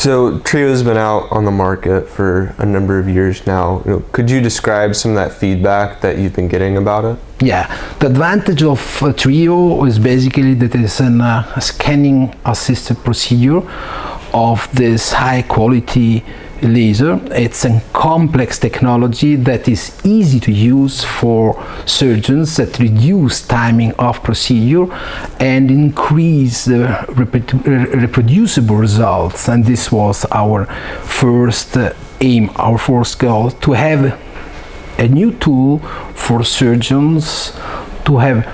So TRIO has been out on the market for a number of years now. Could you describe some of that feedback that you've been getting about it? Yeah, the advantage of TRIO is basically that it's a scanning assisted procedure of this high quality laser. It's a complex technology that is easy to use for surgeons, that reduce timing of procedure and increase the reproducible results. And this was our first aim, our first goal, to have a new tool for surgeons to have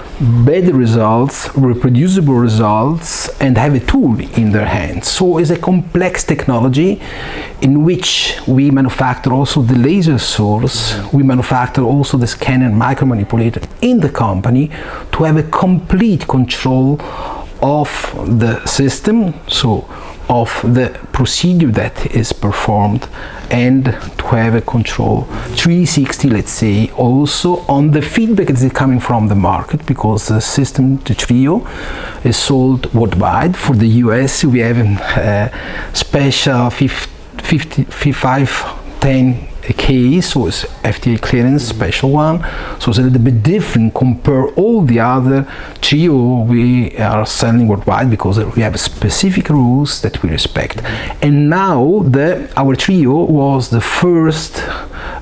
better results, reproducible results, and have a tool in their hands. So it's a complex technology in which we manufacture also the laser source, we manufacture also the scanner and micromanipulator in the company to have a complete control of the system, so of the procedure that is performed, and to have a control 360, let's say, also on the feedback that is coming from the market, because the system, the TRIO, is sold worldwide. For the US, we have a special 5510 case, so it's FDA clearance, special one, so it's a little bit different compare all the other TRIO we are selling worldwide, because we have specific rules that we respect. And now our TRIO was the first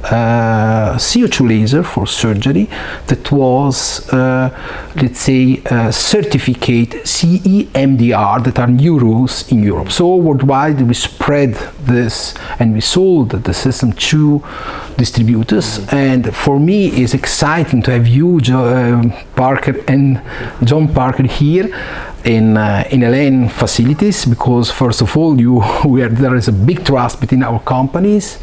CO2 laser for surgery that was, let's say, certificate CE-MDR, that are new rules in Europe. So worldwide we spread this and we sold the system to distributors, and for me it's exciting to have you, Parker and John Parker, here in LN facilities, because first of all there is a big trust between our companies.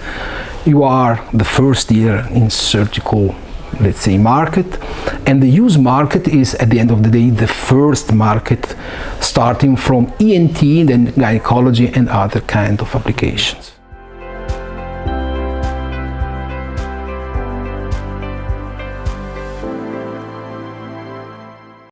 You are the first here in surgical, let's say, market, and the use market is at the end of the day the first market, starting from ENT, then gynecology and other kind of applications.